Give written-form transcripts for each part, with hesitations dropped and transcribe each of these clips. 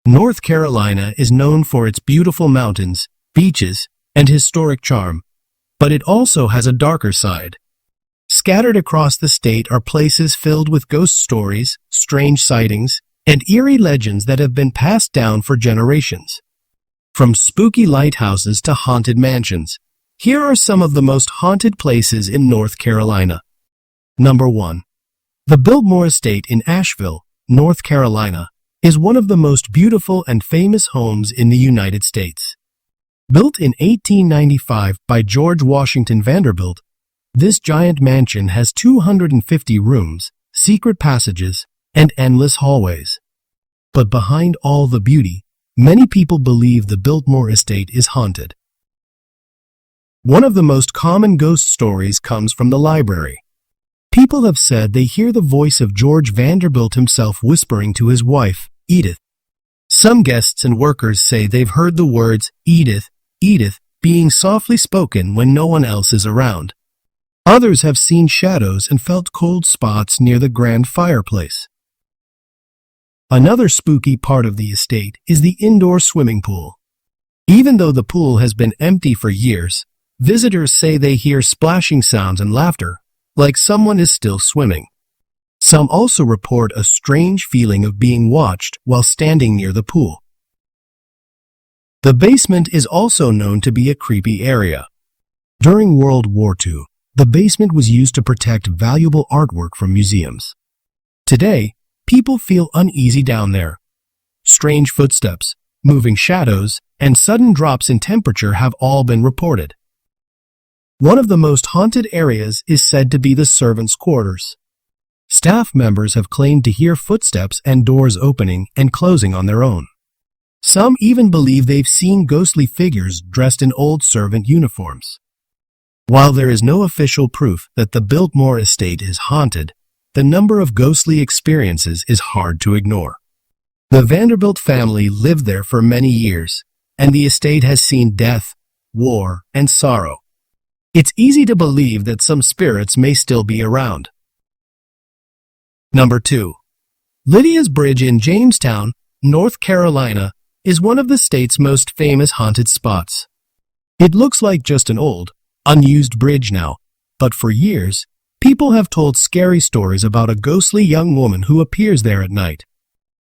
North Carolina is known for its beautiful mountains, beaches, and historic charm, but it also has a darker side. Scattered across the state are places filled with ghost stories, strange sightings, and eerie legends that have been passed down for generations. From spooky lighthouses to haunted mansions, here are some of the most haunted places in North Carolina. Number 1. The Biltmore Estate in Asheville, North Carolina, is one of the most beautiful and famous homes in the United States. Built in 1895 by George Washington Vanderbilt, this giant mansion has 250 rooms, secret passages, and endless hallways. But behind all the beauty, many people believe the Biltmore Estate is haunted. One of the most common ghost stories comes from the library. People have said they hear the voice of George Vanderbilt himself whispering to his wife, Edith. Some guests and workers say they've heard the words, Edith, Edith, being softly spoken when no one else is around. Others have seen shadows and felt cold spots near the grand fireplace. Another spooky part of the estate is the indoor swimming pool. Even though the pool has been empty for years, visitors say they hear splashing sounds and laughter, like someone is still swimming. Some also report a strange feeling of being watched while standing near the pool. The basement is also known to be a creepy area. During World War II, the basement was used to protect valuable artwork from museums. Today, people feel uneasy down there. Strange footsteps, moving shadows, and sudden drops in temperature have all been reported. One of the most haunted areas is said to be the servants' quarters. Staff members have claimed to hear footsteps and doors opening and closing on their own. Some even believe they've seen ghostly figures dressed in old servant uniforms. While there is no official proof that the Biltmore Estate is haunted, the number of ghostly experiences is hard to ignore. The Vanderbilt family lived there for many years, and the estate has seen death, war, and sorrow. It's easy to believe that some spirits may still be around. Number 2. Lydias Bridge in Jamestown, North Carolina, is one of the state's most famous haunted spots. It looks like just an old, unused bridge now, but for years, people have told scary stories about a ghostly young woman who appears there at night.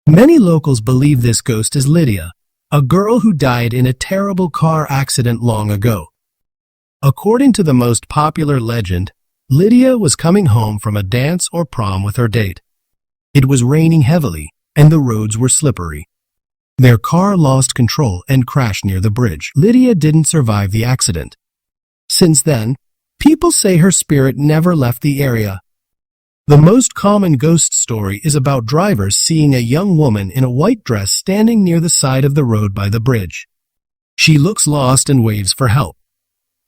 Many locals believe this ghost is Lydia, a girl who died in a terrible car accident long ago. According to the most popular legend, Lydia was coming home from a dance or prom with her date. It was raining heavily, and the roads were slippery. Their car lost control and crashed near the bridge. Lydia didn't survive the accident. Since then, people say her spirit never left the area. The most common ghost story is about drivers seeing a young woman in a white dress standing near the side of the road by the bridge. She looks lost and waves for help.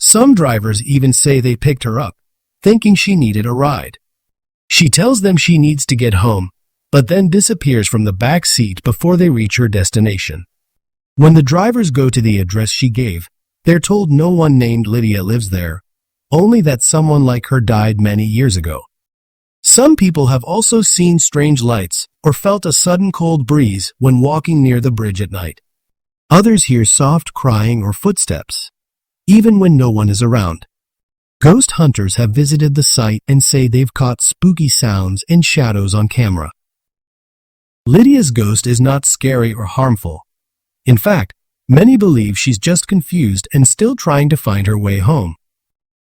Some drivers even say they picked her up, thinking she needed a ride. She tells them she needs to get home, but then disappears from the back seat before they reach her destination. When the drivers go to the address she gave, they're told no one named Lydia lives there, only that someone like her died many years ago. Some people have also seen strange lights or felt a sudden cold breeze when walking near the bridge at night. Others hear soft crying or footsteps, even when no one is around. Ghost hunters have visited the site and say they've caught spooky sounds and shadows on camera. Lydia's ghost is not scary or harmful. In fact, many believe she's just confused and still trying to find her way home.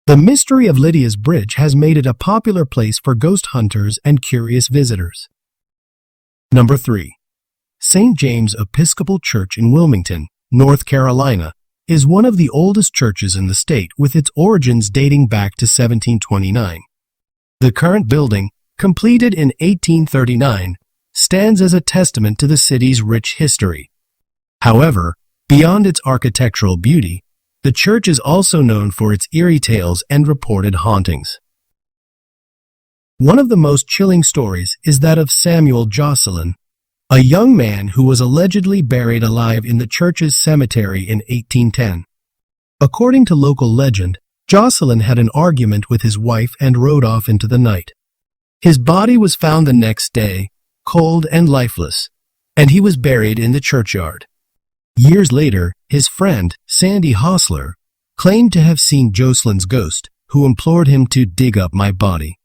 The mystery of Lydias Bridge has made it a popular place for ghost hunters and curious visitors. Number 3. St. James Episcopal Church in Wilmington, North Carolina, is one of the oldest churches in the state, with its origins dating back to 1729. The current building, completed in 1839, stands as a testament to the city's rich history. However, beyond its architectural beauty, the church is also known for its eerie tales and reported hauntings. One of the most chilling stories is that of Samuel Jocelyn, a young man who was allegedly buried alive in the church's cemetery in 1810. According to local legend, Jocelyn had an argument with his wife and rode off into the night. His body was found the next day, cold and lifeless, and he was buried in the churchyard. Years later, his friend, Sandy Hostler, claimed to have seen Jocelyn's ghost, who implored him to dig up my body.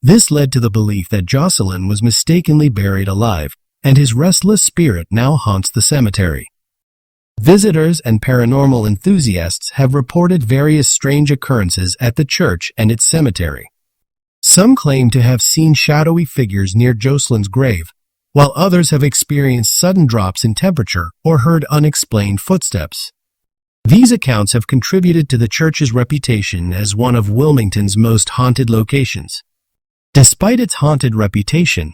This led to the belief that Jocelyn was mistakenly buried alive, and his restless spirit now haunts the cemetery. Visitors and paranormal enthusiasts have reported various strange occurrences at the church and its cemetery. Some claim to have seen shadowy figures near Jocelyn's grave, while others have experienced sudden drops in temperature or heard unexplained footsteps. These accounts have contributed to the church's reputation as one of Wilmington's most haunted locations. Despite its haunted reputation,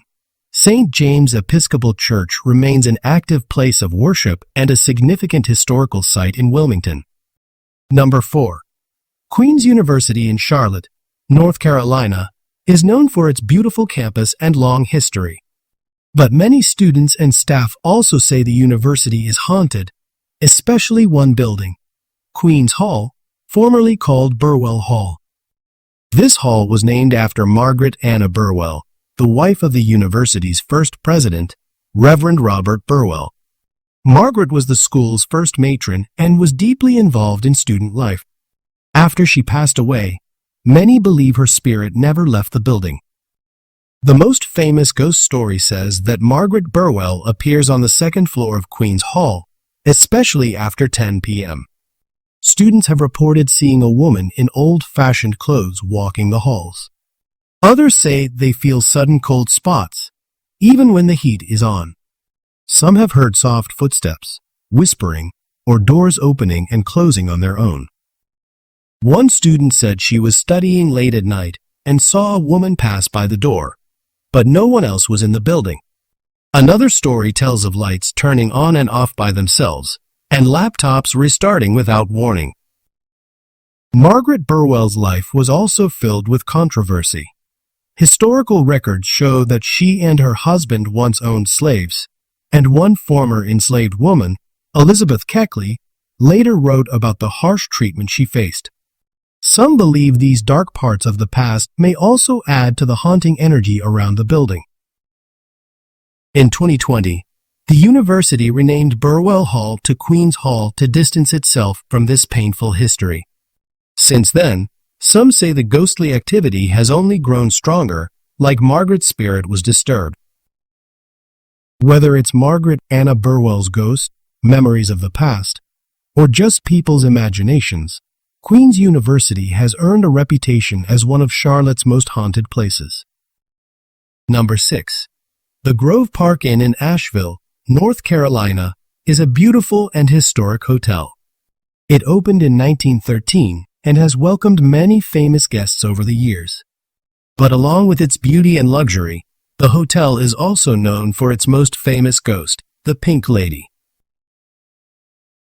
St. James Episcopal Church remains an active place of worship and a significant historical site in Wilmington. Number 4. Queen's University in Charlotte, North Carolina, is known for its beautiful campus and long history. But many students and staff also say the university is haunted, especially one building, Queen's Hall, formerly called Burwell Hall. This hall was named after Margaret Anna Burwell, the wife of the university's first president, Reverend Robert Burwell. Margaret was the school's first matron and was deeply involved in student life. After she passed away, many believe her spirit never left the building. The most famous ghost story says that Margaret Burwell appears on the second floor of Queen's Hall, especially after 10 p.m. Students have reported seeing a woman in old-fashioned clothes walking the halls. Others say they feel sudden cold spots, even when the heat is on. Some have heard soft footsteps, whispering, or doors opening and closing on their own. One student said she was studying late at night and saw a woman pass by the door, but no one else was in the building. Another story tells of lights turning on and off by themselves, and laptops restarting without warning. Margaret Burwell's life was also filled with controversy. Historical records show that she and her husband once owned slaves, and one former enslaved woman, Elizabeth Keckley, later wrote about the harsh treatment she faced. Some believe these dark parts of the past may also add to the haunting energy around the building. In 2020, the university renamed Burwell Hall to Queen's Hall to distance itself from this painful history. Since then, some say the ghostly activity has only grown stronger, like Margaret's spirit was disturbed. Whether it's Margaret Anna Burwell's ghost, memories of the past, or just people's imaginations, Queen's University has earned a reputation as one of Charlotte's most haunted places. Number 6. The Grove Park Inn in Asheville, North Carolina, is a beautiful and historic hotel. It opened in 1913 and has welcomed many famous guests over the years. But along with its beauty and luxury, the hotel is also known for its most famous ghost, the Pink Lady.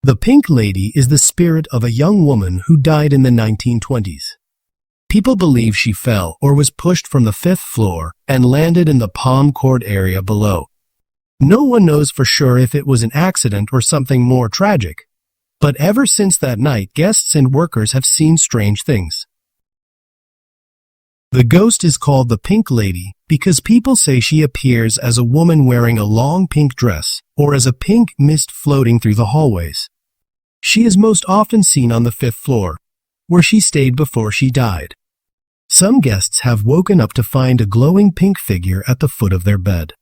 The Pink Lady is the spirit of a young woman who died in the 1920s. People believe she fell or was pushed from the 5th floor and landed in the Palm Court area below. No one knows for sure if it was an accident or something more tragic, but ever since that night, guests and workers have seen strange things. The ghost is called the Pink Lady because people say she appears as a woman wearing a long pink dress or as a pink mist floating through the hallways. She is most often seen on the 5th floor, where she stayed before she died. Some guests have woken up to find a glowing pink figure at the foot of their bed.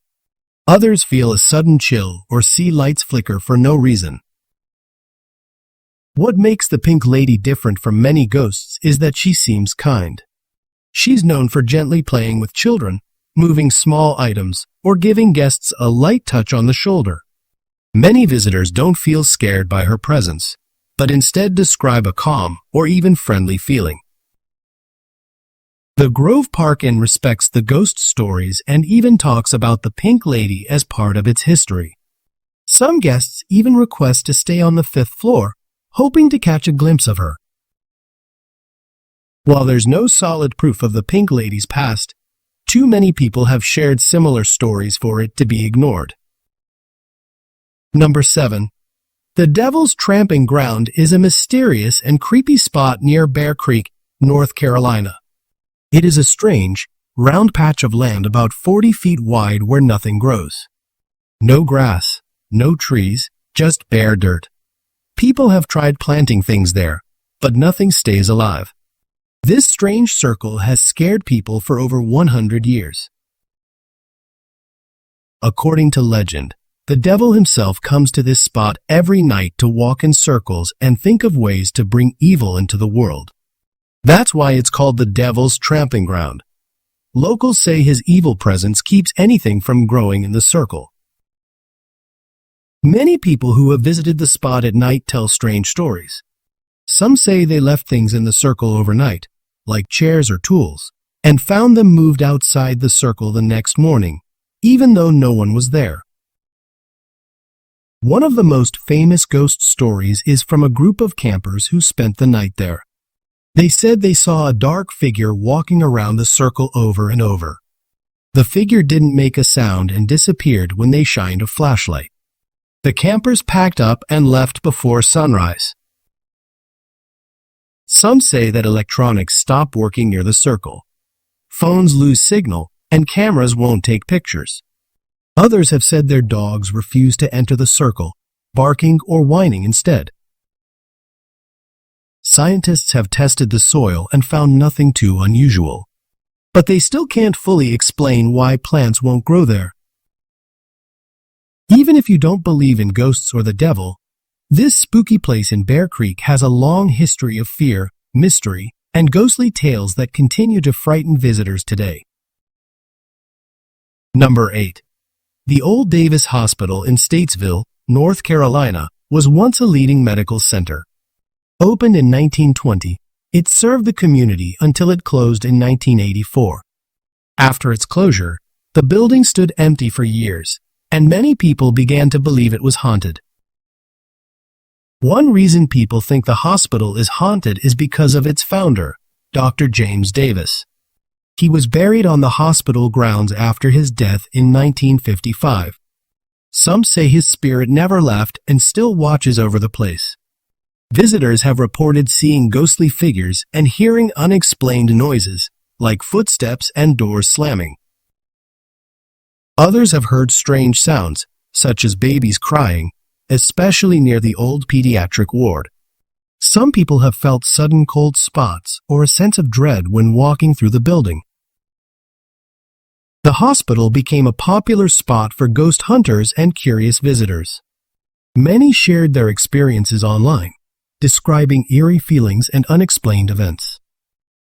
Others feel a sudden chill or see lights flicker for no reason. What makes the Pink Lady different from many ghosts is that she seems kind. She's known for gently playing with children, moving small items, or giving guests a light touch on the shoulder. Many visitors don't feel scared by her presence, but instead describe a calm or even friendly feeling. The Grove Park Inn respects the ghost stories and even talks about the Pink Lady as part of its history. Some guests even request to stay on the 5th floor, hoping to catch a glimpse of her. While there's no solid proof of the Pink Lady's past, too many people have shared similar stories for it to be ignored. Number 7. The Devil's Tramping Ground is a mysterious and creepy spot near Bear Creek, North Carolina. It is a strange, round patch of land about 40 feet wide where nothing grows. No grass, no trees, just bare dirt. People have tried planting things there, but nothing stays alive. This strange circle has scared people for over 100 years. According to legend, the devil himself comes to this spot every night to walk in circles and think of ways to bring evil into the world. That's why it's called the devil's tramping ground. Locals say his evil presence keeps anything from growing in the circle. Many people who have visited the spot at night tell strange stories. Some say they left things in the circle overnight, like chairs or tools, and found them moved outside the circle the next morning, even though no one was there. One of the most famous ghost stories is from a group of campers who spent the night there. They said they saw a dark figure walking around the circle over and over. The figure didn't make a sound and disappeared when they shined a flashlight. The campers packed up and left before sunrise. Some say that electronics stop working near the circle. Phones lose signal, and cameras won't take pictures. Others have said their dogs refuse to enter the circle, barking or whining instead. Scientists have tested the soil and found nothing too unusual. But they still can't fully explain why plants won't grow there. Even if you don't believe in ghosts or the devil, this spooky place in Bear Creek has a long history of fear, mystery, and ghostly tales that continue to frighten visitors today. Number 8. The Old Davis Hospital in Statesville, North Carolina, was once a leading medical center. Opened in 1920, it served the community until it closed in 1984. After its closure, the building stood empty for years, and many people began to believe it was haunted. One reason people think the hospital is haunted is because of its founder, Dr. James Davis. He was buried on the hospital grounds after his death in 1955. Some say his spirit never left and still watches over the place. Visitors have reported seeing ghostly figures and hearing unexplained noises, like footsteps and doors slamming. Others have heard strange sounds, such as babies crying, especially near the old pediatric ward. Some people have felt sudden cold spots or a sense of dread when walking through the building. The hospital became a popular spot for ghost hunters and curious visitors. Many shared their experiences online, describing eerie feelings and unexplained events.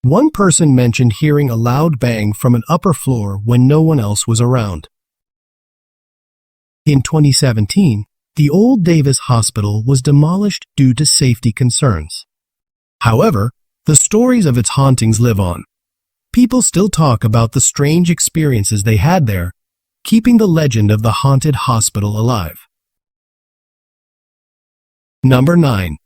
One person mentioned hearing a loud bang from an upper floor when no one else was around. In 2017, the Old Davis Hospital was demolished due to safety concerns. However, the stories of its hauntings live on. People still talk about the strange experiences they had there, keeping the legend of the haunted hospital alive. Number 9.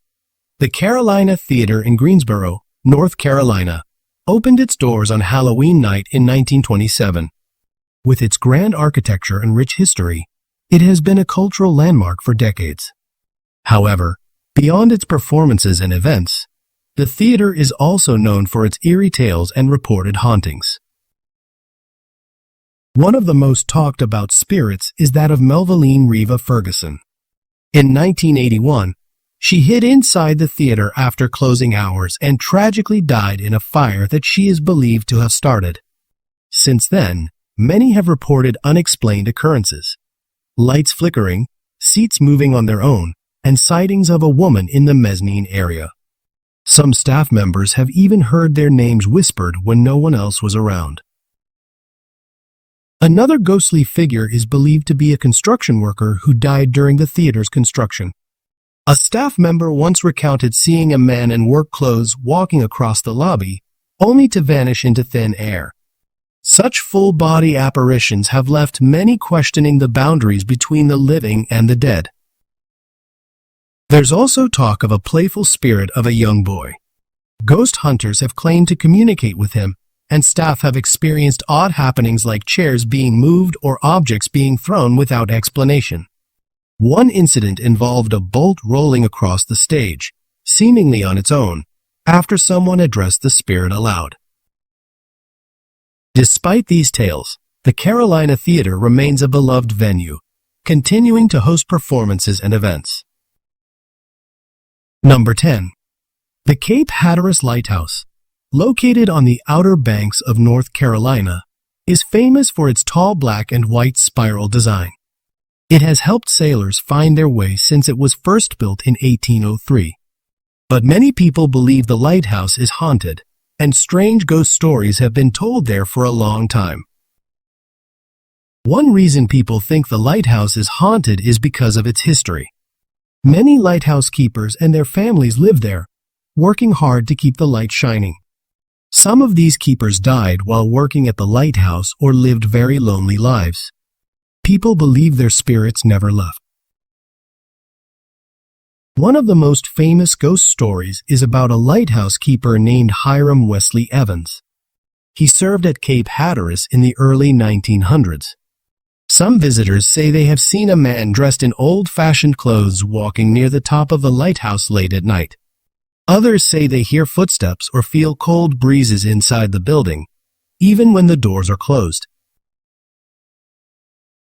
The Carolina Theater in Greensboro, North Carolina, opened its doors on Halloween night in 1927. With its grand architecture and rich history, it has been a cultural landmark for decades. However, beyond its performances and events, the theater is also known for its eerie tales and reported hauntings. One of the most talked about spirits is that of Melvaline Reva Ferguson. In 1981, she hid inside the theater after closing hours and tragically died in a fire that she is believed to have started. Since then, many have reported unexplained occurrences. Lights flickering, seats moving on their own, and sightings of a woman in the mezzanine area. Some staff members have even heard their names whispered when no one else was around. Another ghostly figure is believed to be a construction worker who died during the theater's construction. A staff member once recounted seeing a man in work clothes walking across the lobby, only to vanish into thin air. Such full-body apparitions have left many questioning the boundaries between the living and the dead. There's also talk of a playful spirit of a young boy. Ghost hunters have claimed to communicate with him, and staff have experienced odd happenings like chairs being moved or objects being thrown without explanation. One incident involved a bolt rolling across the stage, seemingly on its own, after someone addressed the spirit aloud. Despite these tales, the Carolina Theater remains a beloved venue, continuing to host performances and events. Number 10. The Cape Hatteras Lighthouse, located on the Outer Banks of North Carolina, is famous for its tall black and white spiral design. It has helped sailors find their way since it was first built in 1803. But many people believe the lighthouse is haunted, and strange ghost stories have been told there for a long time. One reason people think the lighthouse is haunted is because of its history. Many lighthouse keepers and their families live there, working hard to keep the light shining. Some of these keepers died while working at the lighthouse or lived very lonely lives. People believe their spirits never left. One of the most famous ghost stories is about a lighthouse keeper named Hiram Wesley Evans. He served at Cape Hatteras in the early 1900s. Some visitors say they have seen a man dressed in old-fashioned clothes walking near the top of the lighthouse late at night. Others say they hear footsteps or feel cold breezes inside the building, even when the doors are closed.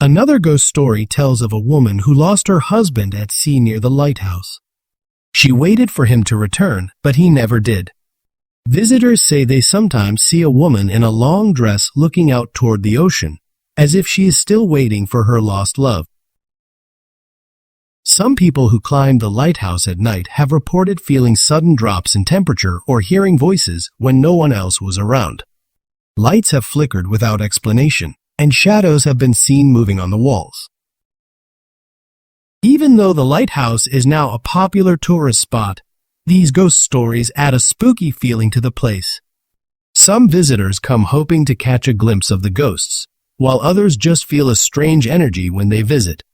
Another ghost story tells of a woman who lost her husband at sea near the lighthouse. She waited for him to return, but he never did. Visitors say they sometimes see a woman in a long dress looking out toward the ocean, as if she is still waiting for her lost love. Some people who climbed the lighthouse at night have reported feeling sudden drops in temperature or hearing voices when no one else was around. Lights have flickered without explanation, and shadows have been seen moving on the walls. Even though the lighthouse is now a popular tourist spot, these ghost stories add a spooky feeling to the place. Some visitors come hoping to catch a glimpse of the ghosts, while others just feel a strange energy when they visit.